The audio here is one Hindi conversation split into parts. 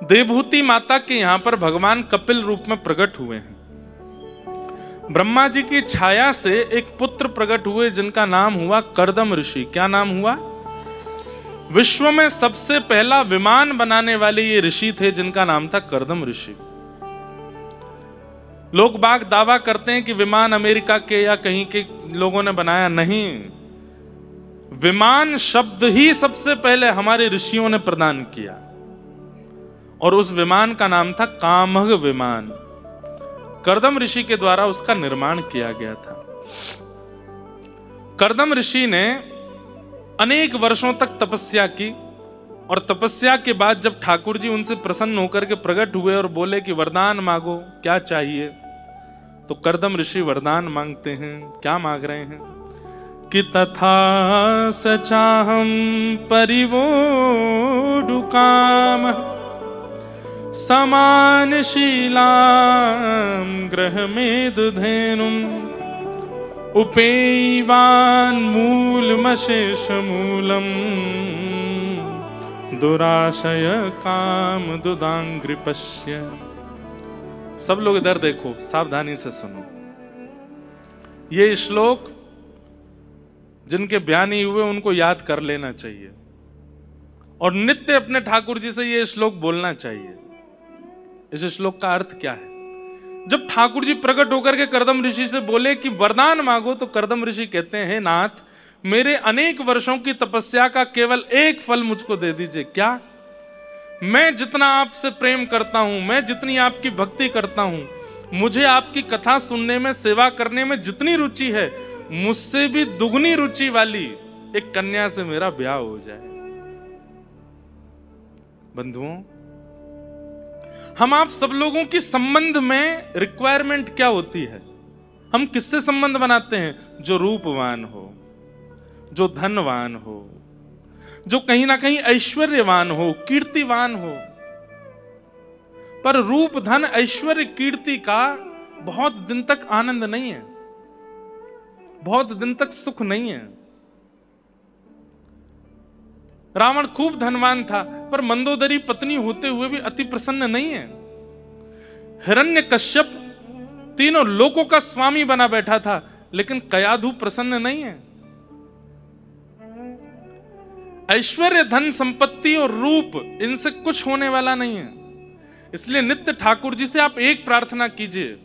देवहूति माता के यहां पर भगवान कपिल रूप में प्रकट हुए हैं। ब्रह्मा जी की छाया से एक पुत्र प्रकट हुए जिनका नाम हुआ कर्दम ऋषि। क्या नाम हुआ? विश्व में सबसे पहला विमान बनाने वाले ये ऋषि थे जिनका नाम था कर्दम ऋषि। लोग बाग दावा करते हैं कि विमान अमेरिका के या कहीं के लोगों ने बनाया। नहीं, विमान शब्द ही सबसे पहले हमारे ऋषियों ने प्रदान किया और उस विमान का नाम था कामग विमान। कर्दम ऋषि के द्वारा उसका निर्माण किया गया था। कर्दम ऋषि ने अनेक वर्षों तक तपस्या की और तपस्या के बाद जब ठाकुर जी उनसे प्रसन्न होकर के प्रकट हुए और बोले कि वरदान मांगो, क्या चाहिए, तो कर्दम ऋषि वरदान मांगते हैं। क्या मांग रहे हैं कि तथा सचाहम परिवोढु काम समान शीलाम ग्रह मेदुधेनुम उपेयवान मूलमशेष मूलम दुराशय काम दुदांग्रिपश्य। सब लोग इधर देखो, सावधानी से सुनो। ये श्लोक जिनके बयान नहीं हुए उनको याद कर लेना चाहिए और नित्य अपने ठाकुर जी से ये श्लोक बोलना चाहिए। इस श्लोक का अर्थ क्या है? जब ठाकुर जी प्रकट होकर के कर्दम ऋषि से बोले कि वरदान मांगो, तो कर्दम ऋषि कहते हैं, नाथ, मेरे अनेक वर्षों की तपस्या का केवल एक फल मुझको दे दीजिए। क्या? मैं जितना आपसे प्रेम करता हूं, मैं जितनी आपकी भक्ति करता हूं, मुझे आपकी कथा सुनने में, सेवा करने में जितनी रुचि है, मुझसे भी दुगनी रुचि वाली एक कन्या से मेरा ब्याह हो जाए। बंधुओं, हम आप सब लोगों की संबंध में रिक्वायरमेंट क्या होती है? हम किससे संबंध बनाते हैं? जो रूपवान हो, जो धनवान हो, जो कहीं ना कहीं ऐश्वर्यवान हो, कीर्तिवान हो। पर रूप, धन, ऐश्वर्य, कीर्ति का बहुत दिन तक आनंद नहीं है, बहुत दिन तक सुख नहीं है। रावण खूब धनवान था पर मंदोदरी पत्नी होते हुए भी अति प्रसन्न नहीं है। हिरण्यकश्यप तीनों लोकों का स्वामी बना बैठा था लेकिन कयाधु प्रसन्न नहीं है। ऐश्वर्य, धन, संपत्ति और रूप, इनसे कुछ होने वाला नहीं है। इसलिए नित्य ठाकुर जी से आप एक प्रार्थना कीजिए,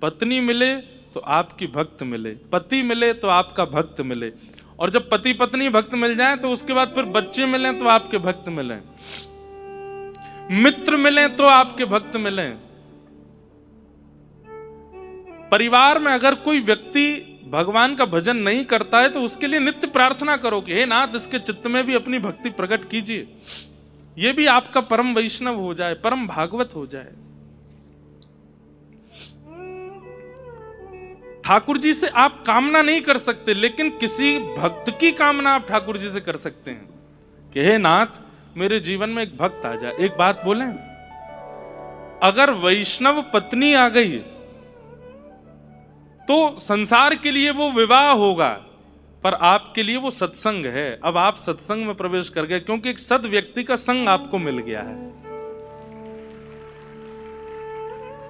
पत्नी मिले तो आपकी भक्त मिले, पति मिले तो आपका भक्त मिले, और जब पति पत्नी भक्त मिल जाए तो उसके बाद फिर बच्चे मिले तो आपके भक्त मिले, मित्र मिले तो आपके भक्त मिले। परिवार में अगर कोई व्यक्ति भगवान का भजन नहीं करता है तो उसके लिए नित्य प्रार्थना करो कि हे नाथ, इसके चित्त में भी अपनी भक्ति प्रकट कीजिए, ये भी आपका परम वैष्णव हो जाए, परम भागवत हो जाए। ठाकुर जी से आप कामना नहीं कर सकते, लेकिन किसी भक्त की कामना आप ठाकुर जी से कर सकते हैं कि हे नाथ, मेरे जीवन में एक भक्त आ जाए। एक बात बोलें, अगर वैष्णव पत्नी आ गई तो संसार के लिए वो विवाह होगा, पर आपके लिए वो सत्संग है। अब आप सत्संग में प्रवेश कर गए क्योंकि एक सद व्यक्ति का संग आपको मिल गया है।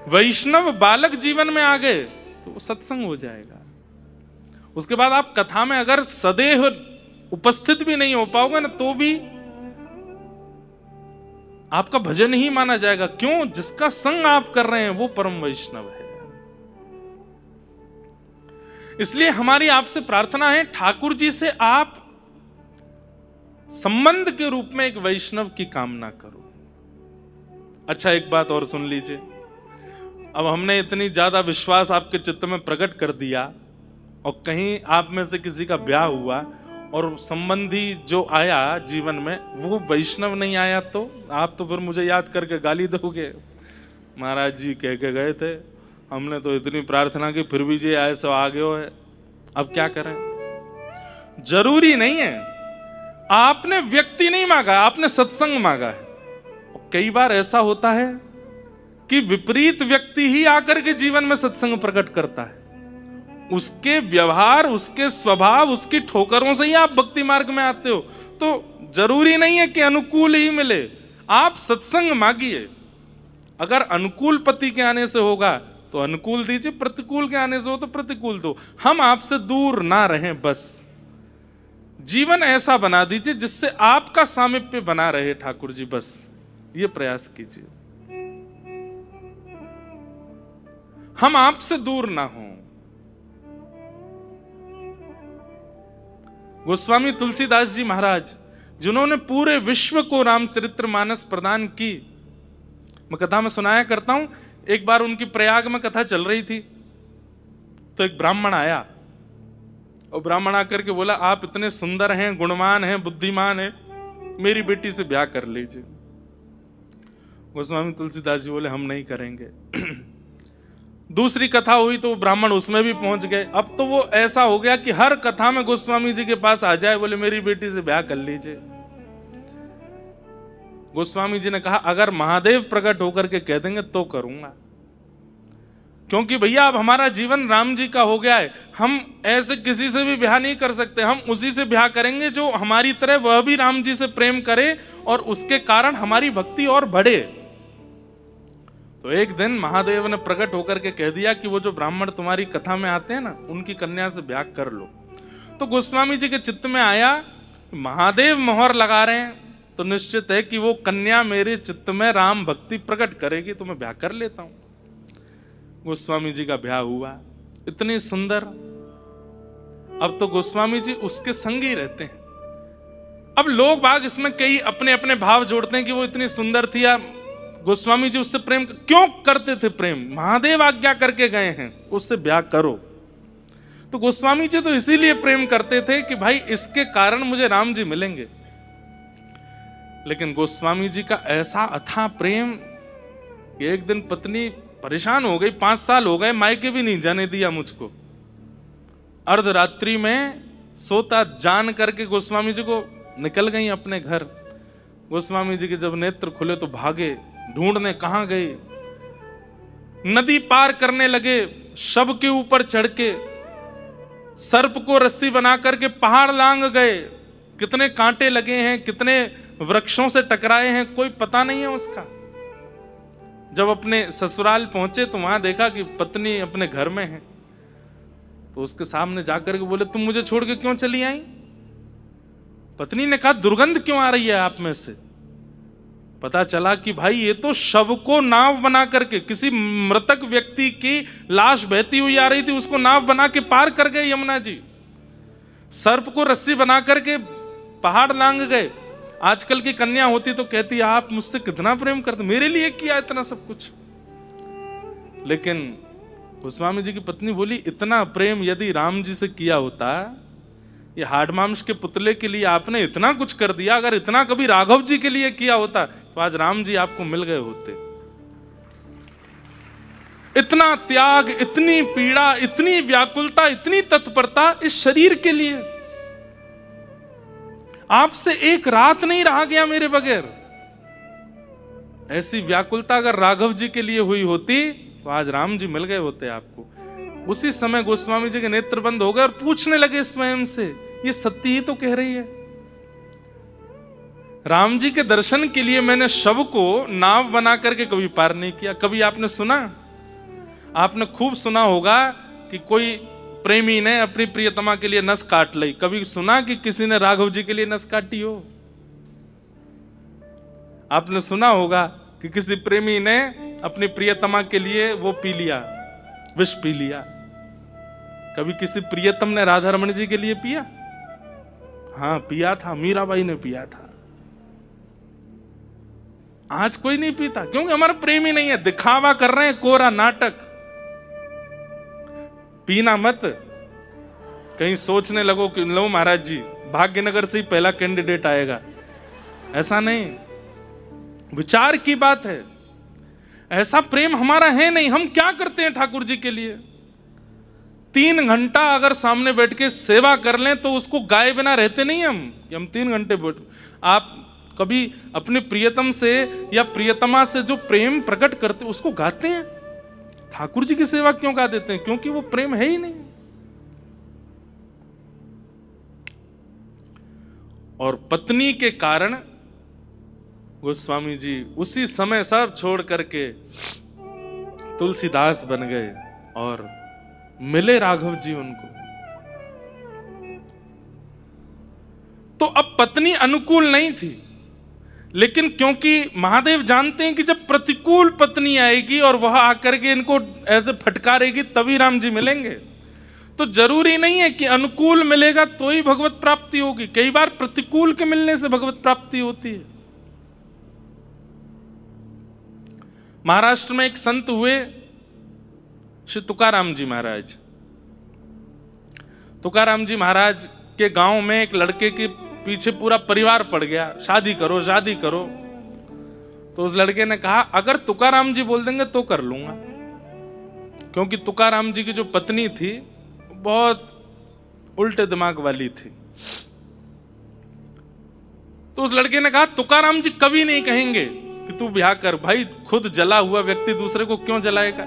वैष्णव बालक जीवन में आ गए तो सत्संग हो जाएगा। उसके बाद आप कथा में अगर सदैव उपस्थित भी नहीं हो पाओगे ना, तो भी आपका भजन ही माना जाएगा। क्यों? जिसका संग आप कर रहे हैं वो परम वैष्णव है। इसलिए हमारी आपसे प्रार्थना है, ठाकुर जी से आप संबंध के रूप में एक वैष्णव की कामना करो। अच्छा, एक बात और सुन लीजिए। अब हमने इतनी ज्यादा विश्वास आपके चित्त में प्रकट कर दिया और कहीं आप में से किसी का ब्याह हुआ और संबंधी जो आया जीवन में वो वैष्णव नहीं आया, तो आप तो फिर मुझे याद करके गाली दोगे, महाराज जी कह के गए थे, हमने तो इतनी प्रार्थना की फिर भी जी आए सो आगे हो है, अब क्या करें। जरूरी नहीं है, आपने व्यक्ति नहीं मांगा, आपने सत्संग मांगा है। कई बार ऐसा होता है कि विपरीत व्यक्ति ही आकर के जीवन में सत्संग प्रकट करता है। उसके व्यवहार, उसके स्वभाव, उसकी ठोकरों से ही आप भक्ति मार्ग में आते हो। तो जरूरी नहीं है कि अनुकूल ही मिले, आप सत्संग मांगिए, अगर अनुकूल पति के आने से होगा तो अनुकूल दीजिए, प्रतिकूल के आने से हो तो प्रतिकूल दो। हम आपसे दूर ना रहें, बस जीवन ऐसा बना दीजिए जिससे आपका सामीप्य बना रहे ठाकुर जी, बस ये प्रयास कीजिए, हम आपसे दूर ना हों। गोस्वामी तुलसीदास जी महाराज, जिन्होंने पूरे विश्व को रामचरितमानस प्रदान की, मैं कथा में सुनाया करता हूं। एक बार उनकी प्रयाग में कथा चल रही थी, तो एक ब्राह्मण आया, और ब्राह्मण आकर के बोला, आप इतने सुंदर हैं, गुणवान हैं, बुद्धिमान हैं, मेरी बेटी से ब्याह कर लीजिए। गोस्वामी तुलसीदास जी बोले, हम नहीं करेंगे। दूसरी कथा हुई तो ब्राह्मण उसमें भी पहुंच गए। अब तो वो ऐसा हो गया कि हर कथा में गोस्वामी जी के पास आ जाए, बोले मेरी बेटी से ब्याह कर लीजिए। गोस्वामी जी ने कहा, अगर महादेव प्रकट होकर के कह देंगे तो करूंगा, क्योंकि भैया अब हमारा जीवन राम जी का हो गया है, हम ऐसे किसी से भी ब्याह नहीं कर सकते, हम उसी से ब्याह करेंगे जो हमारी तरह वह भी राम जी से प्रेम करे और उसके कारण हमारी भक्ति और बढ़े। तो एक दिन महादेव ने प्रकट होकर के कह दिया कि वो जो ब्राह्मण तुम्हारी कथा में आते हैं ना, उनकी कन्या से ब्याह कर लो। तो गोस्वामी जी के चित्त में आया, महादेव मोहर लगा रहे हैं तो निश्चित है कि वो कन्या मेरे चित्त में राम भक्ति प्रकट करेगी, तो मैं ब्याह कर लेता हूं। गोस्वामी जी का ब्याह हुआ, इतनी सुंदर। अब तो गोस्वामी जी उसके संग ही रहते हैं। अब लोग बाग इसमें कई अपने अपने भाव जोड़ते हैं कि वो इतनी सुंदर थी, या गोस्वामी जी उससे प्रेम क्यों करते थे? प्रेम महादेव आज्ञा करके गए हैं, उससे ब्याह करो। तो गोस्वामी जी तो इसीलिए प्रेम करते थे कि भाई इसके कारण मुझे राम जी मिलेंगे। लेकिन गोस्वामी जी का ऐसा अथाह प्रेम कि एक दिन पत्नी परेशान हो गई, 5 साल हो गए मायके भी नहीं जाने दिया मुझको। अर्धरात्रि में सोता जान करके गोस्वामी जी को निकल गई अपने घर। गोस्वामी जी के जब नेत्र खुले तो भागे, ढूंढने कहां गए। नदी पार करने लगे, शव के ऊपर चढ़ के सर्प को रस्सी बना करके पहाड़ लांग गए। कितने कांटे लगे हैं, कितने वृक्षों से टकराए हैं, कोई पता नहीं है उसका। जब अपने ससुराल पहुंचे तो वहां देखा कि पत्नी अपने घर में है। तो उसके सामने जाकर के बोले, तुम मुझे छोड़ के क्यों चली आई? पत्नी ने कहा, दुर्गंध क्यों आ रही है आप में से? पता चला कि भाई ये तो शव को नाव बना करके, किसी मृतक व्यक्ति की लाश बहती हुई आ रही थी, उसको नाव बना के पार कर गए यमुना जी। सर्प को रस्सी बना करके पहाड़ लांग गए। आजकल की कन्या होती तो कहती, आप मुझसे कितना प्रेम करते, मेरे लिए किया इतना सब कुछ। लेकिन गोस्वामी जी की पत्नी बोली, इतना प्रेम यदि राम जी से किया होता, ये हाड़ मांस के पुतले के लिए आपने इतना कुछ कर दिया, अगर इतना कभी राघव जी के लिए किया होता तो आज राम जी आपको मिल गए होते। इतना त्याग, इतनी पीड़ा, इतनी व्याकुलता, इतनी तत्परता इस शरीर के लिए। आपसे एक रात नहीं रहा गया मेरे बगैर। ऐसी व्याकुलता अगर राघव जी के लिए हुई होती तो आज राम जी मिल गए होते आपको। उसी समय गोस्वामी जी के नेत्र बंद हो गए और पूछने लगे स्वयं से, ये सत्य ही तो कह रही है। राम जी के दर्शन के लिए मैंने शव को नाव बना करके कभी पार नहीं किया। कभी आपने सुना? आपने खूब सुना होगा कि कोई प्रेमी ने अपनी प्रियतमा के लिए नस काट ली। कभी सुना कि किसी ने राघव जी के लिए नस काटी हो? आपने सुना होगा कि किसी प्रेमी ने अपनी प्रियतमा के लिए वो पी लिया, विष पी लिया। कभी किसी प्रियतम ने राधा रमण जी के लिए पिया? हाँ पिया था, मीराबाई ने पिया था। आज कोई नहीं पीता, क्योंकि हमारा प्रेम ही नहीं है। दिखावा कर रहे हैं, कोरा नाटक। पीना मत, कहीं सोचने लगो कि लो महाराज जी भाग्यनगर से ही पहला कैंडिडेट आएगा, ऐसा नहीं। विचार की बात है। ऐसा प्रेम हमारा है नहीं। हम क्या करते हैं ठाकुर जी के लिए? 3 घंटा अगर सामने बैठ के सेवा कर लें तो उसको गाए बिना रहते नहीं हम, कि हम 3 घंटे बैठ। आप कभी अपने प्रियतम से या प्रियतमा से जो प्रेम प्रकट करते उसको गाते हैं? ठाकुर जी की सेवा क्यों गा देते हैं? क्योंकि वो प्रेम है ही नहीं। और पत्नी के कारण गोस्वामी जी उसी समय सब छोड़ करके तुलसीदास बन गए और मिले राघव जी उनको। तो अब पत्नी अनुकूल नहीं थी, लेकिन क्योंकि महादेव जानते हैं कि जब प्रतिकूल पत्नी आएगी और वह आकर के इनको ऐसे फटकारेगी तभी राम जी मिलेंगे। तो जरूरी नहीं है कि अनुकूल मिलेगा तो ही भगवत प्राप्ति होगी, कई बार प्रतिकूल के मिलने से भगवत प्राप्ति होती है। महाराष्ट्र में एक संत हुए श्री तुकाराम जी महाराज। तुकाराम जी महाराज के गांव में एक लड़के के पीछे पूरा परिवार पड़ गया, शादी करो शादी करो। तो उस लड़के ने कहा अगर तुकाराम जी बोल देंगे तो कर लूंगा, क्योंकि तुकाराम जी की जो पत्नी थी बहुत उल्टे दिमाग वाली थी। तो उस लड़के ने कहा तुकाराम जी कभी नहीं कहेंगे कि तू ब्याह कर, भाई खुद जला हुआ व्यक्ति दूसरे को क्यों जलाएगा।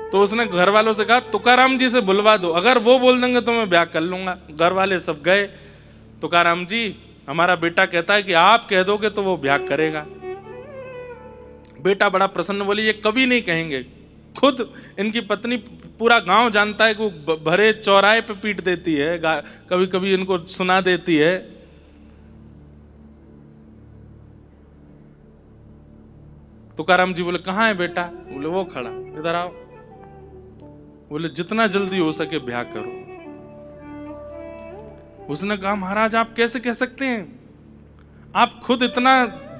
तो उसने घर वालों से कहा तुकाराम जी से बुलवा दो, अगर वो बोल देंगे तो मैं ब्याह कर लूंगा। घर वाले सब गए, तुकाराम जी हमारा बेटा कहता है कि आप कह दोगे तो वो ब्याह करेगा। बेटा बड़ा प्रसन्न, बोले ये कभी नहीं कहेंगे, खुद इनकी पत्नी पूरा गांव जानता है कि वो भरे चौराहे पे पीट देती है, कभी कभी इनको सुना देती है। तुकाराम जी बोले कहाँ है बेटा? बोले वो खड़ा, इधर आओ। बोले जितना जल्दी हो सके ब्याह करो। उसने कहा महाराज आप कैसे कह सकते हैं, आप खुद इतना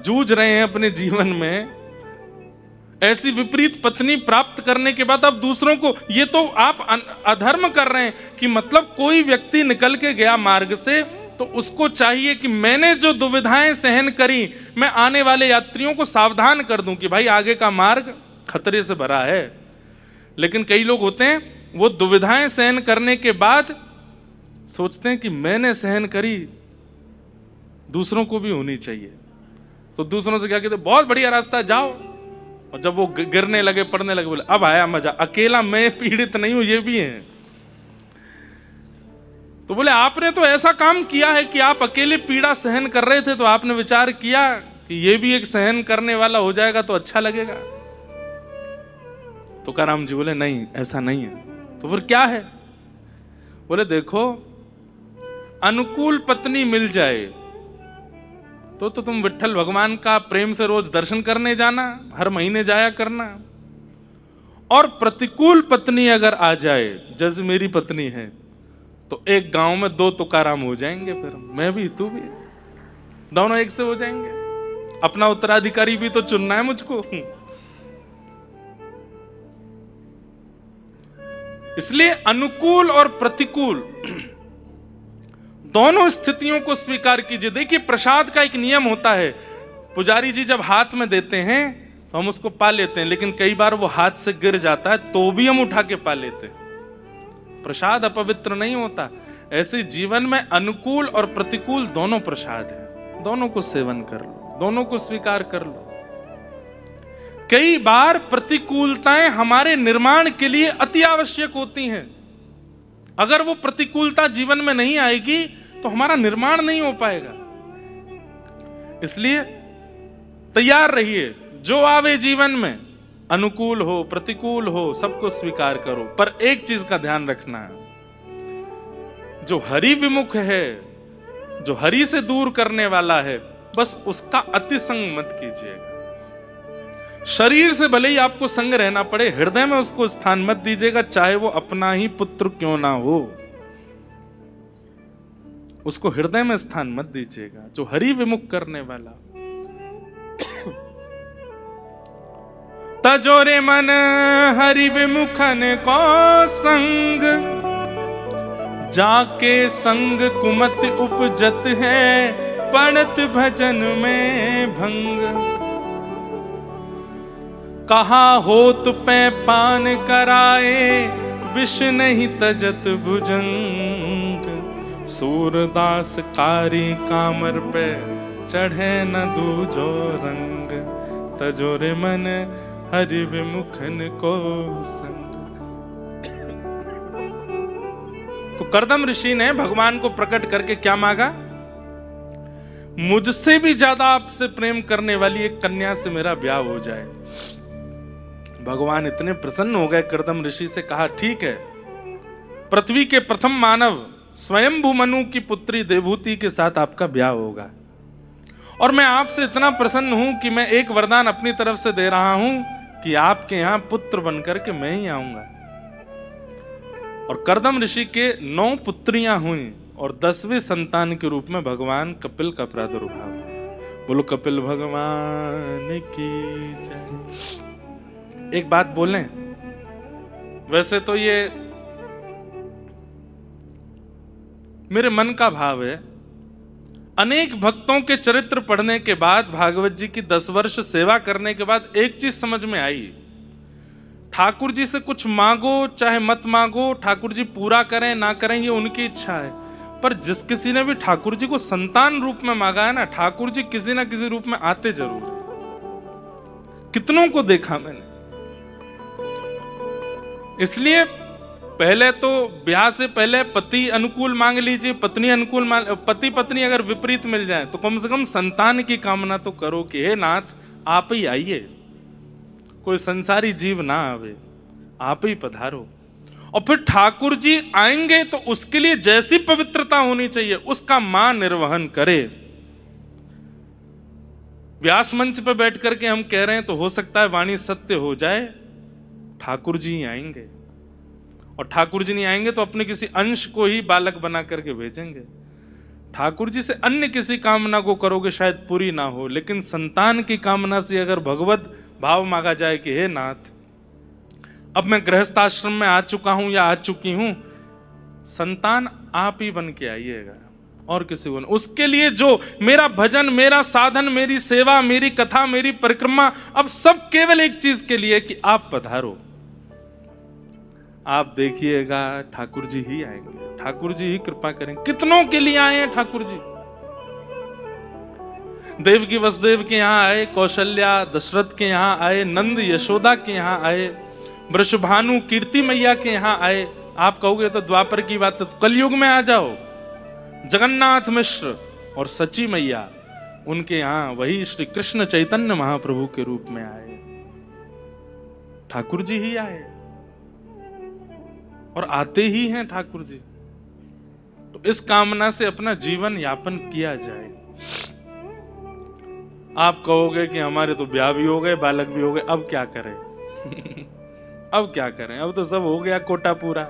जूझ रहे हैं अपने जीवन में, ऐसी विपरीत पत्नी प्राप्त करने के बाद आप दूसरों को, ये तो आप अधर्म कर रहे हैं। कि मतलब कोई व्यक्ति निकल के गया मार्ग से तो उसको चाहिए कि मैंने जो दुविधाएं सहन करी मैं आने वाले यात्रियों को सावधान कर दूं कि भाई आगे का मार्ग खतरे से भरा है। लेकिन कई लोग होते हैं वो दुविधाएं सहन करने के बाद सोचते हैं कि मैंने सहन करी दूसरों को भी होनी चाहिए, तो दूसरों से क्या कहते बहुत बढ़िया रास्ता जाओ, और जब वो गिरने लगे पड़ने लगे बोले अब आया मजा, अकेला मैं पीड़ित नहीं हूं ये भी है। तो बोले आपने तो ऐसा काम किया है कि आप अकेले पीड़ा सहन कर रहे थे, तो आपने विचार किया कि ये भी एक सहन करने वाला हो जाएगा तो अच्छा लगेगा। तुकाराम जी बोले नहीं ऐसा नहीं है। तो फिर क्या है? बोले देखो अनुकूल पत्नी मिल जाए तो तुम विट्ठल भगवान का प्रेम से रोज दर्शन करने जाना, हर महीने जाया करना। और प्रतिकूल पत्नी अगर आ जाए, जैसे मेरी पत्नी है, तो एक गांव में दो तुकाराम हो जाएंगे, फिर मैं भी तू भी, दोनों एक से हो जाएंगे। अपना उत्तराधिकारी भी तो चुनना है मुझको। इसलिए अनुकूल और प्रतिकूल दोनों स्थितियों को स्वीकार कीजिए। देखिए प्रसाद का एक नियम होता है, पुजारी जी जब हाथ में देते हैं तो हम उसको पा लेते हैं, लेकिन कई बार वो हाथ से गिर जाता है तो भी हम उठा के पा लेते हैं। प्रसाद अपवित्र नहीं होता। ऐसे जीवन में अनुकूल और प्रतिकूल दोनों प्रसाद है, दोनों को सेवन कर लो, दोनों को स्वीकार कर लो। कई बार प्रतिकूलताएं हमारे निर्माण के लिए अति आवश्यक होती हैं। अगर वो प्रतिकूलता जीवन में नहीं आएगी तो हमारा निर्माण नहीं हो पाएगा। इसलिए तैयार रहिए, जो आवे जीवन में, अनुकूल हो प्रतिकूल हो, सबको स्वीकार करो। पर एक चीज का ध्यान रखना है, जो हरि विमुख है, जो हरि से दूर करने वाला है, बस उसका अति संग मत कीजिएगा। शरीर से भले ही आपको संग रहना पड़े, हृदय में उसको स्थान मत दीजिएगा, चाहे वो अपना ही पुत्र क्यों ना हो, उसको हृदय में स्थान मत दीजिएगा। जो हरि विमुख करने वाला, तजोरे मन हरि विमुखन को संग, जाके संग कुमत उपजत है, पड़त भजन में भंग। कहा होत पै पान कराए, विष नहीं तजत भुजंग। सूरदास कारी कामर पे, चढ़े न दूजो रंग। तजोरे मन हरि विमुखन को संग। तो कर्दम ऋषि ने भगवान को प्रकट करके क्या मांगा? मुझसे भी ज्यादा आपसे प्रेम करने वाली एक कन्या से मेरा ब्याह हो जाए। भगवान इतने प्रसन्न हो गए, कर्दम ऋषि से कहा ठीक है, पृथ्वी के प्रथम मानव स्वयंभू मनु की पुत्री देवहूति के साथ आपका ब्याह होगा। और मैं आपसे इतना प्रसन्न हूं कि मैं एक वरदान अपनी तरफ से दे रहा हूं कि आपके यहां पुत्र बनकर के मैं ही आऊंगा। और कर्दम ऋषि के 9 पुत्रियां हुई और 10वें संतान के रूप में भगवान कपिल का प्रादुर्भाव। बोलो कपिल भगवान की जय। एक बात बोलें, वैसे तो ये मेरे मन का भाव है, अनेक भक्तों के चरित्र पढ़ने के बाद, भागवत जी की 10 वर्ष सेवा करने के बाद एक चीज समझ में आई, ठाकुर जी से कुछ मांगो चाहे मत मांगो, ठाकुर जी पूरा करें ना करें ये उनकी इच्छा है। पर जिस किसी ने भी ठाकुर जी को संतान रूप में मांगा है ना, ठाकुर जी किसी ना किसी रूप में आते जरूर है। कितनों को देखा मैंने। इसलिए पहले तो ब्याह से पहले पति अनुकूल मांग लीजिए, पत्नी अनुकूल मांग, पति पत्नी अगर विपरीत मिल जाए तो कम से कम संतान की कामना तो करो कि हे नाथ आप ही आइए, कोई संसारी जीव ना आवे, आप ही पधारो। और फिर ठाकुर जी आएंगे तो उसके लिए जैसी पवित्रता होनी चाहिए उसका मां निर्वहन करे। व्यास मंच पर बैठ करके हम कह रहे हैं तो हो सकता है वाणी सत्य हो जाए, ठाकुर जी आएंगे। और ठाकुर जी नहीं आएंगे तो अपने किसी अंश को ही बालक बना करके भेजेंगे। ठाकुर जी से अन्य किसी कामना को करोगे शायद पूरी ना हो, लेकिन संतान की कामना से अगर भगवत भाव मांगा जाए कि हे नाथ अब मैं गृहस्थ आश्रम में आ चुका हूं या आ चुकी हूं, संतान आप ही बन के आइएगा और किसी को नहीं। उसके लिए जो मेरा भजन, मेरा साधन, मेरी सेवा, मेरी कथा, मेरी परिक्रमा, अब सब केवल एक चीज के लिए कि आप पधारो। आप देखिएगा ठाकुर जी ही आएंगे, ठाकुर जी ही कृपा करेंगे। कितनों के लिए आए हैं ठाकुर जी। देवकी वसुदेव के यहां आए, कौशल्या दशरथ के यहां आए, नंद यशोदा के यहां आए, वृषभानु कीर्ति मैया के यहां आए। आप कहोगे तो द्वापर की बात, तो कलयुग में आ जाओ, जगन्नाथ मिश्र और सची मैया उनके यहां वही श्री कृष्ण चैतन्य महाप्रभु के रूप में आए। ठाकुर जी ही आए और आते ही हैं ठाकुर जी। तो इस कामना से अपना जीवन यापन किया जाए। आप कहोगे कि हमारे तो ब्याह भी हो गए, बालक भी हो गए, अब क्या करें? अब क्या करें? अब तो सब हो गया कोटा पूरा।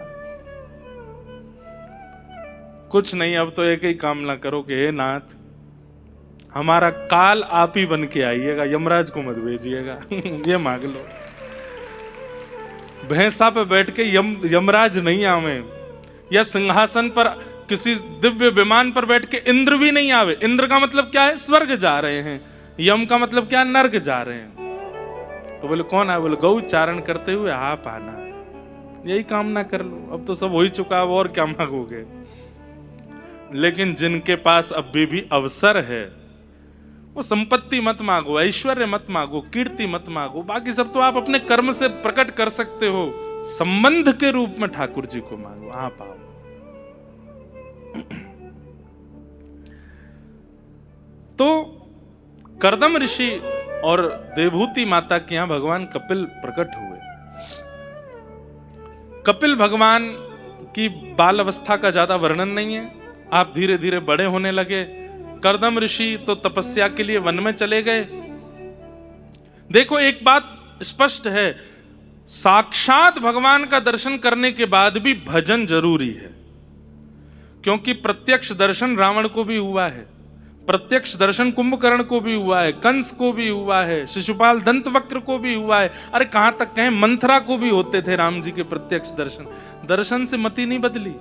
कुछ नहीं, अब तो एक ही कामना करो कि हे नाथ हमारा काल आप ही बन के आइएगा, यमराज को मत भेजिएगा। ये मांग लो। भैंसा पे बैठ के यमराज नहीं आवे, या सिंहासन पर किसी दिव्य विमान पर बैठ के इंद्र भी नहीं आवे। इंद्र का मतलब क्या है? स्वर्ग जा रहे हैं। यम का मतलब क्या है? नर्क जा रहे हैं। तो बोले कौन आए? बोले गौ चारण करते हुए आप आना। यही कामना कर लो, अब तो सब हो ही चुका है, और क्या मांगोगे? लेकिन जिनके पास अभी भी अवसर है वो संपत्ति मत मांगो, ऐश्वर्य मत मांगो, कीर्ति मत मांगो, बाकी सब तो आप अपने कर्म से प्रकट कर सकते हो। संबंध के रूप में ठाकुर जी को मांगो, आप आओ। तो कर्दम ऋषि और देवहूति माता के यहां भगवान कपिल प्रकट हुए। कपिल भगवान की बाल अवस्था का ज्यादा वर्णन नहीं है, आप धीरे धीरे बड़े होने लगे। कर्दम ऋषि तो तपस्या के लिए वन में चले गए। देखो एक बात स्पष्ट है, साक्षात भगवान का दर्शन करने के बाद भी भजन जरूरी है, क्योंकि प्रत्यक्ष दर्शन रावण को भी हुआ है, प्रत्यक्ष दर्शन कुंभकर्ण को भी हुआ है, कंस को भी हुआ है, शिशुपाल दंतवक्र को भी हुआ है। अरे कहां तक कहें, मंथरा को भी होते थे राम जी के प्रत्यक्ष दर्शन। दर्शन से मति नहीं बदली,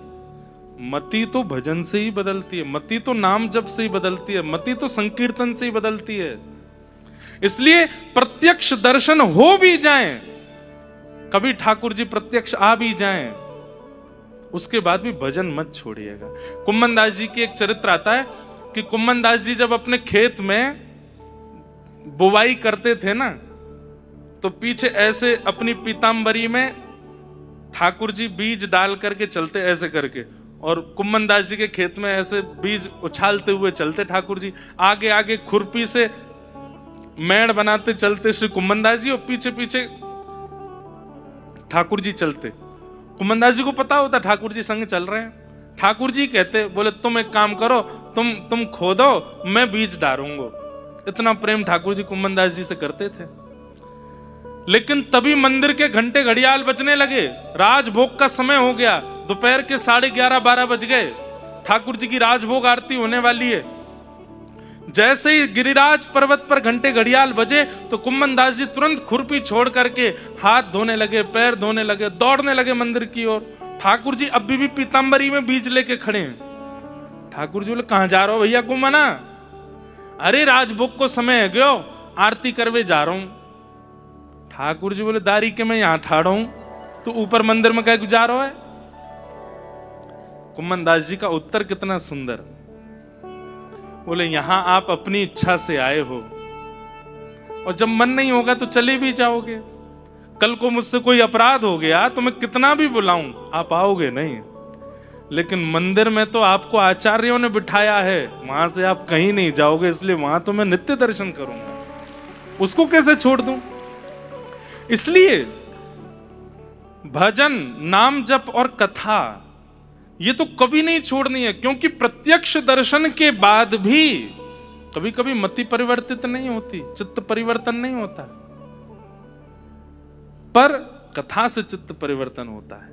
मति तो भजन से ही बदलती है, मति तो नाम जप से ही बदलती है, मति तो संकीर्तन से ही बदलती है। इसलिए प्रत्यक्ष दर्शन हो भी जाए, कभी ठाकुर जी प्रत्यक्ष आ भी जाएं, उसके बाद भी भजन मत छोड़िएगा। कुम्मन दास जी की एक चरित्र आता है कि कुम्मन दास जी जब अपने खेत में बुवाई करते थे ना, तो पीछे ऐसे अपनी पीतांबरी में ठाकुर जी बीज डाल करके चलते, ऐसे करके, और कुम्मनदास जी के खेत में ऐसे बीज उछालते हुए चलते ठाकुर जी, आगे आगे खुरपी से मेड़ बनाते चलते श्री कुम्मनदास जी, और पीछे पीछे ठाकुर जी चलते। कुम्मनदास जी को पता होता ठाकुर जी संग चल रहे हैं। ठाकुर जी कहते, बोले तुम एक काम करो, तुम खोदो, मैं बीज डालूंगा। इतना प्रेम ठाकुर जी कुम्मनदास जी से करते थे। लेकिन तभी मंदिर के घंटे घड़ियाल बजने लगे, राजभोग का समय हो गया, दोपहर के 11:30-12 बज गए, ठाकुर जी की राजभोग आरती होने वाली है। जैसे ही गिरिराज पर्वत पर घंटे घड़ियाल बजे तो कुम्मनदास जी तुरंत खुरपी छोड़ करके हाथ धोने लगे, पैर धोने लगे, दौड़ने लगे मंदिर की ओर। ठाकुर जी अभी भी पीतांबरी में बीज लेके खड़े हैं। ठाकुर जी बोले, कहां जा रहे हो भैया कुम्मना? अरे राजभोग को समय है गयो, आरती करवे जा रहा हूं। ठाकुर जी बोले, दारी के मैं यहां थाड़ा हूं, तो ऊपर मंदिर में क्या जा रहा है? कुम्मनदास जी का उत्तर कितना सुंदर। बोले, यहां आप अपनी इच्छा से आए हो, और जब मन नहीं होगा तो चले भी जाओगे। कल को मुझसे कोई अपराध हो गया तो मैं कितना भी बुलाऊं, आप आओगे नहीं। लेकिन मंदिर में तो आपको आचार्यों ने बिठाया है, वहां से आप कहीं नहीं जाओगे, इसलिए वहां तो मैं नित्य दर्शन करूंगा, उसको कैसे छोड़ दूं? इसलिए भजन, नाम जप और कथा ये तो कभी नहीं छोड़नी है, क्योंकि प्रत्यक्ष दर्शन के बाद भी कभी कभी मति परिवर्तित नहीं होती, चित्त परिवर्तन नहीं होता, पर कथा से चित्त परिवर्तन होता है।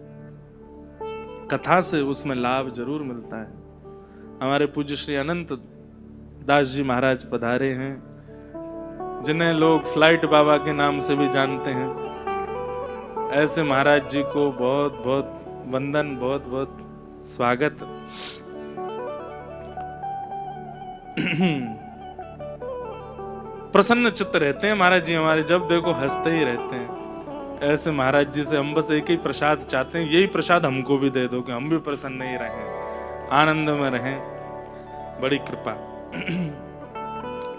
कथा से उसमें लाभ जरूर मिलता है। हमारे पूज्य श्री अनंत दास जी महाराज पधारे हैं, जिन्हें लोग फ्लाइट बाबा के नाम से भी जानते हैं। ऐसे महाराज जी को बहुत बहुत वंदन, बहुत बहुत स्वागत। प्रसन्न चित्त रहते हैं महाराज जी हमारे, जब देखो हंसते ही रहते हैं। ऐसे महाराज जी से हम बस एक ही प्रसाद चाहते हैं, यही प्रसाद हमको भी दे दो कि हम भी प्रसन्न ही रहें, आनंद में रहें, बड़ी कृपा।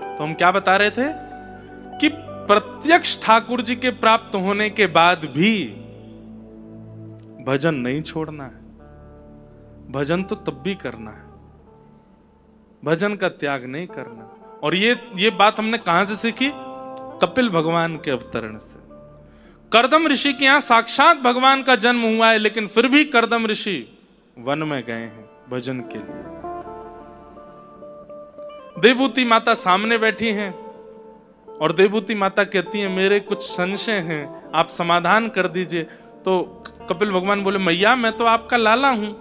तो हम क्या बता रहे थे कि प्रत्यक्ष ठाकुर जी के प्राप्त होने के बाद भी भजन नहीं छोड़ना है। भजन तो तब भी करना है, भजन का त्याग नहीं करना। और ये बात हमने कहां से सीखी? कपिल भगवान के अवतरण से। कर्दम ऋषि के यहां साक्षात भगवान का जन्म हुआ है, लेकिन फिर भी कर्दम ऋषि वन में गए हैं भजन के लिए। देवभूति माता सामने बैठी हैं और देवभूति माता कहती है, मेरे कुछ संशय हैं, आप समाधान कर दीजिए। तो कपिल भगवान बोले, मैया मैं तो आपका लाला हूं,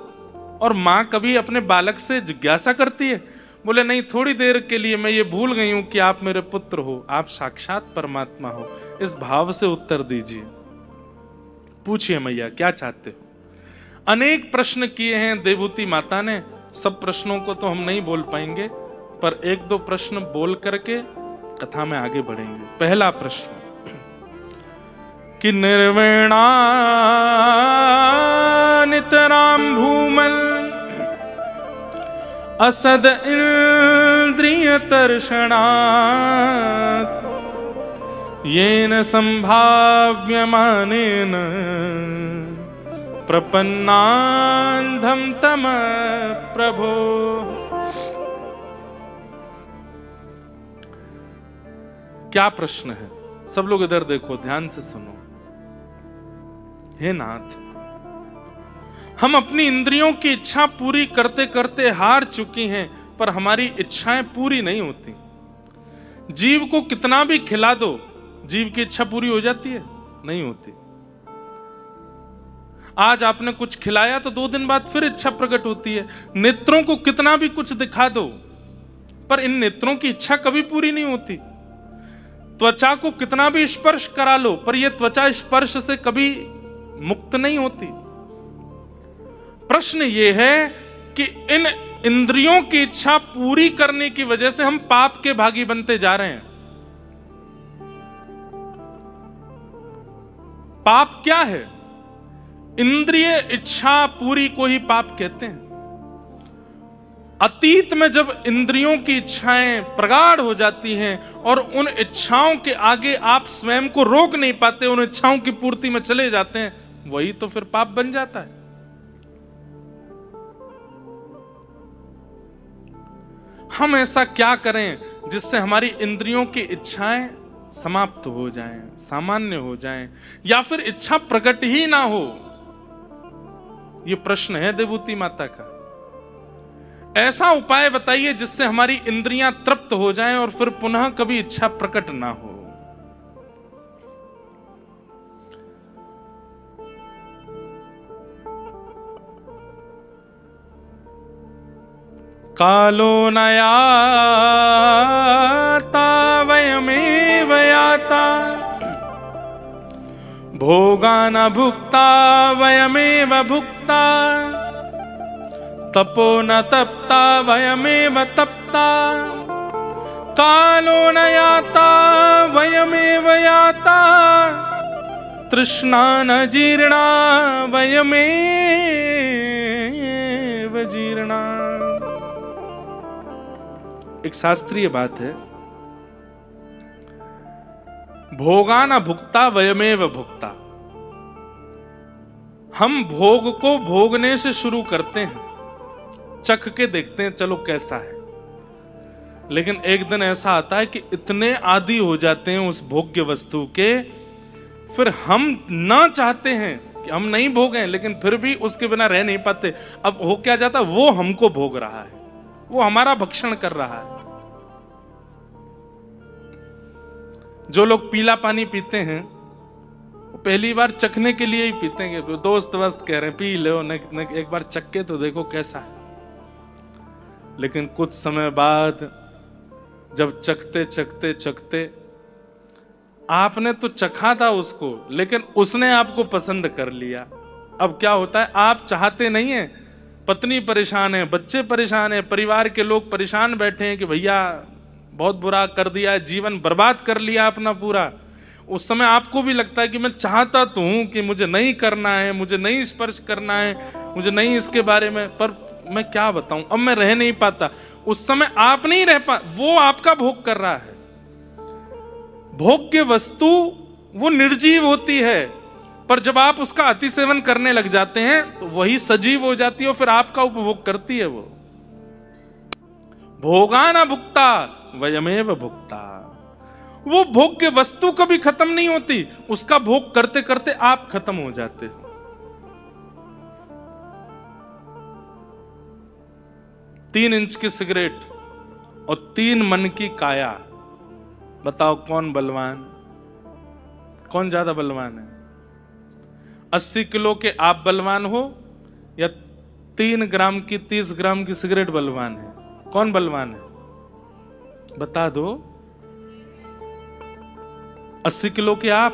और मां कभी अपने बालक से जिज्ञासा करती है? बोले, नहीं, थोड़ी देर के लिए मैं ये भूल गई हूं कि आप मेरे पुत्र हो, आप साक्षात परमात्मा हो, इस भाव से उत्तर दीजिए। पूछिए मैया क्या चाहते हो। अनेक प्रश्न किए हैं देवभूति माता ने, सब प्रश्नों को तो हम नहीं बोल पाएंगे, पर एक दो प्रश्न बोल करके कथा में आगे बढ़ेंगे। पहला प्रश्न कि निर्वेणा नितराम भूमल असद इंद्रिय तर्षणात् येन संभाव्यमानेन प्रपन्नान्धं तम प्रभो। क्या प्रश्न है? सब लोग इधर देखो, ध्यान से सुनो। हे नाथ, हम अपनी इंद्रियों की इच्छा पूरी करते करते हार चुकी हैं, पर हमारी इच्छाएं पूरी नहीं होती। जीव को कितना भी खिला दो, जीव की इच्छा पूरी हो जाती है? नहीं होती। आज आपने कुछ खिलाया तो 2 दिन बाद फिर इच्छा प्रकट होती है। नेत्रों को कितना भी कुछ दिखा दो, पर इन नेत्रों की इच्छा कभी पूरी नहीं होती। त्वचा को कितना भी स्पर्श करा लो, पर यह त्वचा स्पर्श से कभी मुक्त नहीं होती। प्रश्न यह है कि इन इंद्रियों की इच्छा पूरी करने की वजह से हम पाप के भागी बनते जा रहे हैं। पाप क्या है? इंद्रिय इच्छा पूरी को ही पाप कहते हैं। अतीत में जब इंद्रियों की इच्छाएं प्रगाढ़ हो जाती हैं और उन इच्छाओं के आगे आप स्वयं को रोक नहीं पाते, उन इच्छाओं की पूर्ति में चले जाते हैं, वही तो फिर पाप बन जाता है। हम ऐसा क्या करें जिससे हमारी इंद्रियों की इच्छाएं समाप्त हो जाएं, सामान्य हो जाएं, या फिर इच्छा प्रकट ही ना हो? यह प्रश्न है देवूती माता का। ऐसा उपाय बताइए जिससे हमारी इंद्रियां तृप्त हो जाएं और फिर पुनः कभी इच्छा प्रकट ना हो। कालो न याता वयमेव याता, भोगा न भुक्ता वयमेव भुक्ता, तपो न तप्ता वयमेव तप्ता। कालो न याता वयमेव याता, तृष्णा न जीर्णा वयमेव जीर्णा। एक शास्त्रीय बात है, भोगा न भुक्ता वयमेव भुक्ता। हम भोग को भोगने से शुरू करते हैं, चख के देखते हैं चलो कैसा है, लेकिन एक दिन ऐसा आता है कि इतने आदी हो जाते हैं उस भोग्य वस्तु के, फिर हम ना चाहते हैं कि हम नहीं भोगें, लेकिन फिर भी उसके बिना रह नहीं पाते। अब हो क्या जाता, वो हमको भोग रहा है, वो हमारा भक्षण कर रहा है। जो लोग पीला पानी पीते हैं वो पहली बार चखने के लिए ही पीते हैं, दोस्त वस्त कह रहे हैं पी लो, एक बार चख के तो देखो कैसा है। लेकिन कुछ समय बाद जब चखते चखते चखते, आपने तो चखा था उसको, लेकिन उसने आपको पसंद कर लिया। अब क्या होता है, आप चाहते नहीं है, पत्नी परेशान है, बच्चे परेशान है, परिवार के लोग परेशान बैठे हैं कि भैया बहुत बुरा कर दिया, जीवन बर्बाद कर लिया अपना पूरा। उस समय आपको भी लगता है कि मैं चाहता तो हूं कि मुझे नहीं करना है, मुझे नहीं स्पर्श करना है, मुझे नहीं इसके बारे में, पर मैं क्या बताऊं, अब मैं रह नहीं पाता। उस समय आप नहीं रह पा, वो आपका भोग कर रहा है। भोग्य वस्तु वो निर्जीव होती है, पर जब आप उसका अति सेवन करने लग जाते हैं तो वही सजीव हो जाती है और फिर आपका उपभोग करती है। वो भोगा न भुक्ता वयमेव भुक्ता। वो भोग्य वस्तु कभी खत्म नहीं होती, उसका भोग करते करते आप खत्म हो जाते हो। तीन इंच की सिगरेट और 3 मन की काया, बताओ कौन बलवान, कौन ज्यादा बलवान है? 80 किलो के आप बलवान हो या 3 ग्राम की 30 ग्राम की सिगरेट बलवान है? कौन बलवान है बता दो। 80 किलो के आप,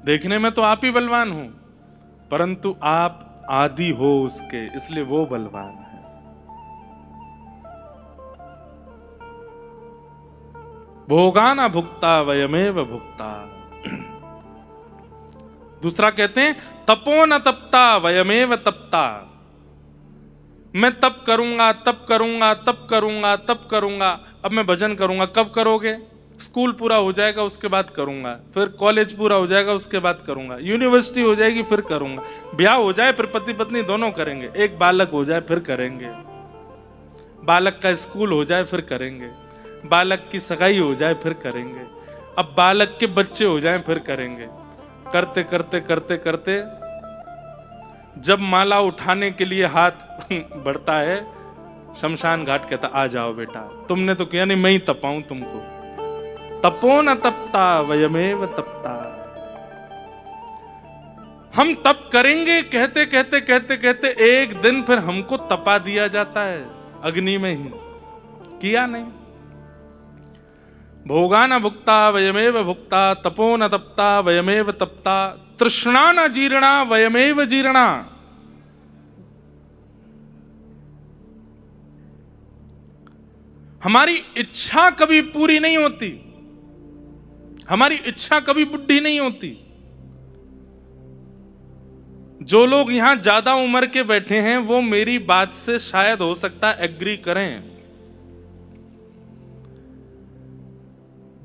देखने में तो आप ही बलवान हो, परंतु आप आदि हो उसके, इसलिए वो बलवान है। भोगा न भुक्ता वयमेव भुक्ता। दूसरा कहते हैं तपो न तप्ता वयमेव तप्ता। मैं तप करूंगा, तप करूंगा, तप करूंगा, तप करूंगा। अब मैं भजन करूंगा, कब करोगे? स्कूल पूरा हो जाएगा उसके बाद करूंगा, फिर कॉलेज पूरा हो जाएगा उसके बाद करूंगा, यूनिवर्सिटी हो जाएगी फिर करूंगा, ब्याह हो जाए फिर पति पत्नी दोनों करेंगे, एक बालक हो जाए फिर करेंगे, बालक का स्कूल हो जाए फिर करेंगे, बालक की सगाई हो जाए फिर करेंगे, अब बालक के बच्चे हो जाए फिर करेंगे। करते करते करते करते जब माला उठाने के लिए हाथ बढ़ता है, शमशान घाट कहता आ जाओ बेटा, तुमने तो किया नहीं, मैं ही तपाऊं तुमको। तपो न तपता वयमेव तपता। हम तप करेंगे कहते कहते कहते कहते एक दिन फिर हमको तपा दिया जाता है अग्नि में ही, किया नहीं। भोगा न भुक्ता वयमेव भुक्ता, तपो न तप्ता वयमेव तप्ता, तृष्णा न जीर्णा वयमेव जीर्णा। हमारी इच्छा कभी पूरी नहीं होती, हमारी इच्छा कभी बुढ़ी नहीं होती। जो लोग यहां ज्यादा उम्र के बैठे हैं वो मेरी बात से शायद हो सकता है एग्री करें।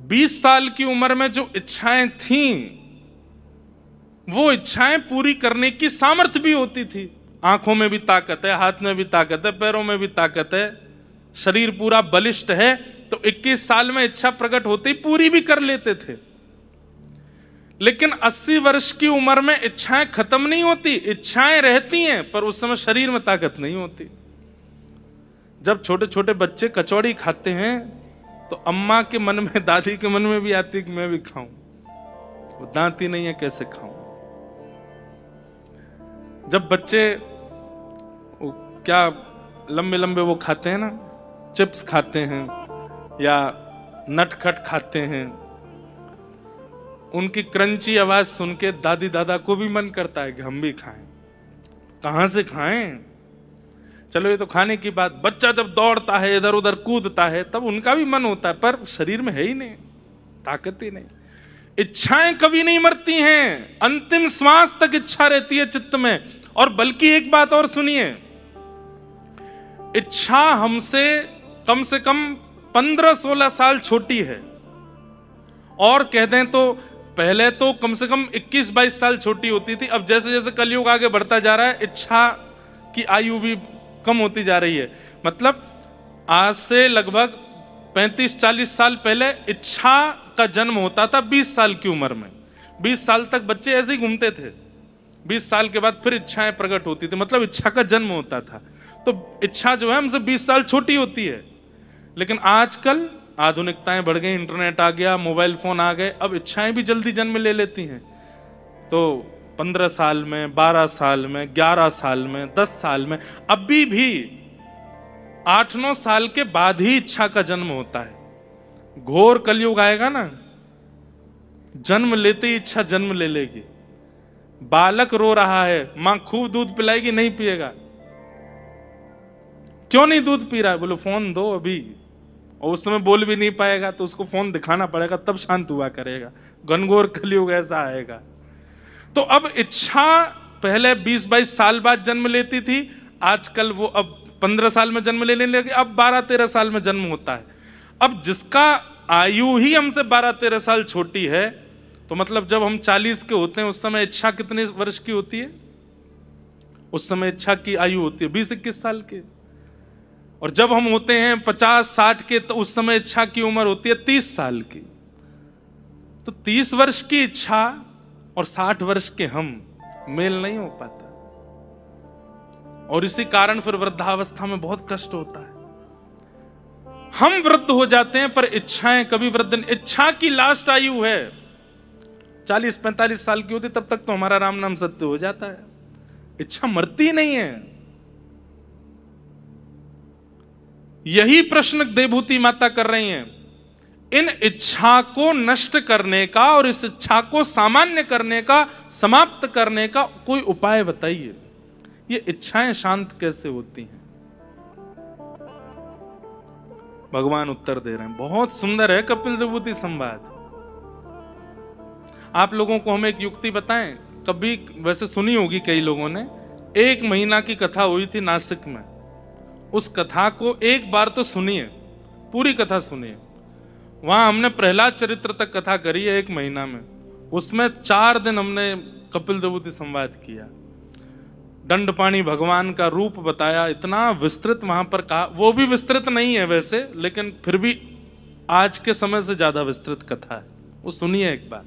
20 साल की उम्र में जो इच्छाएं थीं, वो इच्छाएं पूरी करने की सामर्थ्य भी होती थी। आंखों में भी ताकत है, हाथ में भी ताकत है, पैरों में भी ताकत है, शरीर पूरा बलिष्ठ है, तो 21 साल में इच्छा प्रकट होते ही पूरी भी कर लेते थे। लेकिन 80 वर्ष की उम्र में इच्छाएं खत्म नहीं होती, इच्छाएं रहती हैं, पर उस समय शरीर में ताकत नहीं होती। जब छोटे छोटे बच्चे कचौड़ी खाते हैं तो अम्मा के मन में, दादी के मन में भी आती है कि मैं भी खाऊं, वो दांत ही नहीं है, कैसे खाऊं। जब बच्चे क्या लंबे लंबे वो खाते हैं ना, चिप्स खाते हैं या नटखट खाते हैं, उनकी क्रंची आवाज सुन के दादी दादा को भी मन करता है कि हम भी खाएं। कहां से खाएं? चलो ये तो खाने की बात, बच्चा जब दौड़ता है, इधर उधर कूदता है, तब उनका भी मन होता है, पर शरीर में है ही नहीं, ताकत ही नहीं। इच्छाएं कभी नहीं मरती हैं, अंतिम श्वास तक इच्छा रहती है चित्त में। और बल्कि एक बात और सुनिए, इच्छा हमसे कम से कम 15-16 साल छोटी है, और कह दें तो पहले तो कम से कम 21-22 साल छोटी होती थी। अब जैसे जैसे कलयुग आगे बढ़ता जा रहा है, इच्छा की आयु भी कम होती जा रही है। मतलब आज से लगभग 35-40 साल पहले इच्छा का जन्म होता था 20 साल की उम्र में। 20 साल तक बच्चे ऐसे ही घूमते थे, 20 साल के बाद फिर इच्छाएं प्रकट होती थी, मतलब इच्छा का जन्म होता था। तो इच्छा जो है हमसे 20 साल छोटी होती है। लेकिन आजकल आधुनिकताएं बढ़ गई, इंटरनेट आ गया, मोबाइल फोन आ गए, अब इच्छाएं भी जल्दी जन्म ले लेती हैं। तो 15 साल में, 12 साल में, 11 साल में, 10 साल में, अभी भी 8-9 साल के बाद ही इच्छा का जन्म होता है। घोर कलयुग आएगा ना, जन्म लेते ही इच्छा जन्म ले लेगी। बालक रो रहा है, मां खूब दूध पिलाएगी, नहीं पिएगा। क्यों नहीं दूध पी रहा है? बोलो फोन दो अभी। और उस समय बोल भी नहीं पाएगा तो उसको फोन दिखाना पड़ेगा, तब शांत हुआ करेगा। घनघोर कलयुग ऐसा आएगा। तो अब इच्छा पहले 20-22 साल बाद जन्म लेती थी, आजकल वो अब 15 साल में जन्म लेने लगी, अब 12-13 साल में जन्म होता है। अब जिसका आयु ही हमसे 12-13 साल छोटी है, तो मतलब जब हम 40 के होते हैं उस समय इच्छा कितने वर्ष की होती है? उस समय इच्छा की आयु होती है 20-21 साल की। और जब हम होते हैं 50-60 के, तो उस समय इच्छा की उम्र होती है 30 साल की। तो 30 वर्ष की इच्छा और 60 वर्ष के हम, मेल नहीं हो पाता। और इसी कारण फिर वृद्धावस्था में बहुत कष्ट होता है। हम वृद्ध हो जाते हैं पर इच्छाएं कभी वृद्ध नहीं। इच्छा की लास्ट आयु है 40-45 साल की होती, तब तक तो हमारा राम नाम सत्य हो जाता है। इच्छा मरती नहीं है। यही प्रश्न देवभूति माता कर रही हैं। इन इच्छा को नष्ट करने का और इस इच्छा को सामान्य करने का, समाप्त करने का कोई उपाय बताइए। ये इच्छाएं शांत कैसे होती हैं? भगवान उत्तर दे रहे हैं। बहुत सुंदर है कपिल देवभूति संवाद। आप लोगों को हम एक युक्ति बताएं, कभी वैसे सुनी होगी कई लोगों ने। 1 महीना की कथा हुई थी नासिक में। उस कथा को एक बार तो सुनिए, पूरी कथा सुनिए। वहां हमने प्रहलाद चरित्र तक कथा करी है 1 महीना में। उसमें 4 दिन हमने कपिल देवभूति संवाद किया। दंडपाणी भगवान का रूप बताया, इतना विस्तृत वहां पर कहा। वो भी विस्तृत नहीं है वैसे, लेकिन फिर भी आज के समय से ज्यादा विस्तृत कथा है। वो सुनिए एक बार।